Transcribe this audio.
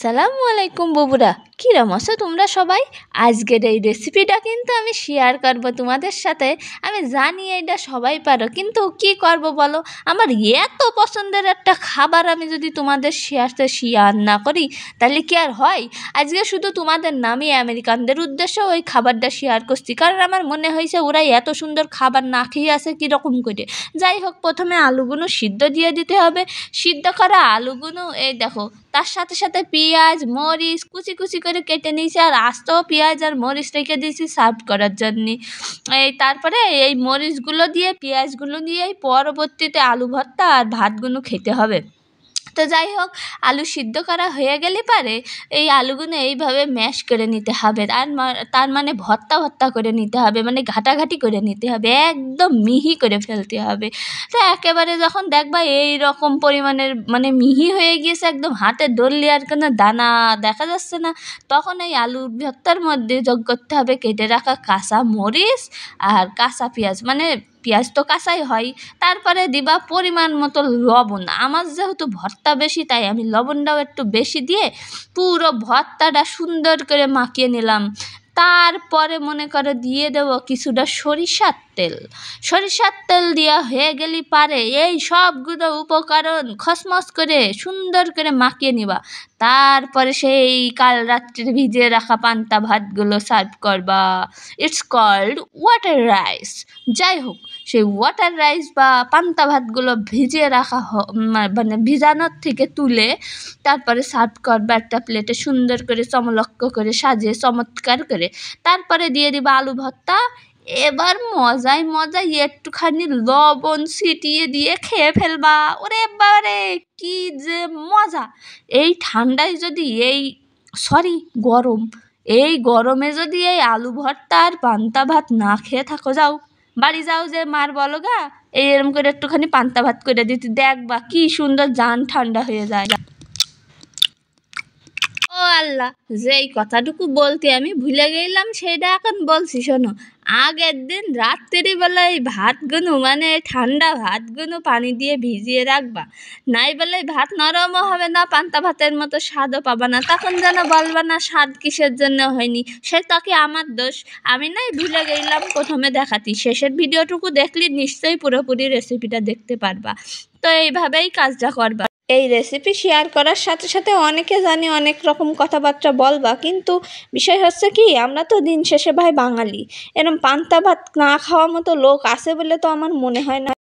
আসসালামু আলাইকুম ববুরা, কিরম আছো তোমরা সবাই? আজকের এই রেসিপিটা কিন্তু আমি শেয়ার করব তোমাদের সাথে। আমি জানি এটা সবাই পারো, কিন্তু কি করব বলো, আমার এত পছন্দের একটা খাবার আমি যদি তোমাদের সাথে শেয়ার না করি তাহলে কি আর হয়? আজকে শুধু তোমাদের নামই আমেরিকানদের উদ্দেশ্যে ওই খাবারটা শেয়ার করছি, কারণ আমার মনে হয়েছে ওরা এত সুন্দর খাবার না খেয়ে আছে কীরকম করে। যাই হোক, প্রথমে আলুগুলো সিদ্ধ দিয়ে দিতে হবে। সিদ্ধ করা আলুগুলো এই দেখো, তার সাথে সাথে পেঁয়াজ মরিচ কুচি কুচি করে কেটে নিয়েছি, আর আস্ত পেঁয়াজ আর মরিচ রেখে দিয়েছি সার্ভ করার জন্যে। তারপরে এই মরিচগুলো দিয়ে পেঁয়াজগুলো দিয়ে পরবর্তীতে আলু ভর্তা আর ভাতগুলো খেতে হবে। তো যাই হোক, আলু সিদ্ধ করা হয়ে গেলে পারে এই আলুগুলো এইভাবে ম্যাশ করে নিতে হবে, তার মানে ভর্তা ভর্তা করে নিতে হবে, মানে ঘাটাঘাটি করে নিতে হবে, একদম মিহি করে ফেলতে হবে। তো একেবারে যখন দেখবা এই রকম পরিমাণের মানে মিহি হয়ে গিয়েছে, একদম হাতে ধরলে আর কোনো দানা দেখা যাচ্ছে না, তখন এই আলু ভর্তার মধ্যে যোগ করতে হবে কেটে রাখা কাঁচা মরিচ আর কাঁচা পেঁয়াজ, মানে পেঁয়াজ তো কাঁচাই হয়। তারপরে দিবা পরিমাণ মতো লবণ। আমার যেহেতু ভর্তা বেশি তাই আমি লবণটাও একটু বেশি দিয়ে পুরো ভর্তাটা সুন্দর করে মাখিয়ে নিলাম। তারপরে মনে করো দিয়ে দেবো কিছুটা সরিষার তেল। সরিষার তেল দেওয়া হয়ে গেলে পারে এই সবগুলো উপকরণ খসমস করে সুন্দর করে মাখিয়ে নিবা। তারপরে সেই কাল রাত্রে ভিজিয়ে রাখা পান্তা ভাতগুলো সার্ভ করবা। It's cold water rice. যাই হোক, সেই ওয়াটার রাইস বা পান্তা ভাতগুলো ভিজিয়ে রাখা মানে ভিজানোর থেকে তুলে তারপরে সার্ভ করবা একটা প্লেটে, সুন্দর করে চমলক্ষ করে সাজিয়ে চমৎকার করে। তারপরে দিয়ে দিবা আলু ভর্তা। এবার মজায় মজায় একটুখানি লবণ ছিটিয়ে দিয়ে খেয়ে ফেলবা। ওরে বাবারে, কি যে মজা! এই ঠান্ডায় যদি এই গরমে যদি এই আলু ভর্তা আর পান্তা ভাত না খেয়ে থাকো, যাও বাড়ি যাও, যে মার বলো গা এরম করে একটুখানি পান্তা ভাত করে দিতে, দেখবা কি সুন্দর জান ঠান্ডা হয়ে যায়। ও আল্লাহ, যেই কথাটুকু বলতে আমি ভুলে গেলাম সেটা এখন বলছি, শোনো। আগের দিন রাত্রিবেলায় ভাতগুলো মানে ঠান্ডা ভাতগুলো পানি দিয়ে ভিজিয়ে রাখবা, নাই বলে ভাত নরমও হবে না, পান্তা ভাতের মতো স্বাদও পাবা না, তখন যেন বলবা না স্বাদ কিসের জন্য হয়নি। সেটা কি আমার দোষ? আমি নাই ভুলে গেলাম প্রথমে দেখাতি। শেষের ভিডিওটুকু দেখলে নিশ্চয়ই পুরোপুরি রেসিপিটা দেখতে পারবা। তো এইভাবেই কাজটা করবা। এই রেসিপি শেয়ার করার সাথে সাথে অনেকে জানি অনেক রকম কথাবার্তা বলবা, কিন্তু বিষয় হচ্ছে কি, আমরা তো দিন শেষে ভাই বাঙালি, এরম পান্তা ভাত না খাওয়ার মতো লোক আছে বলে তো আমার মনে হয় না।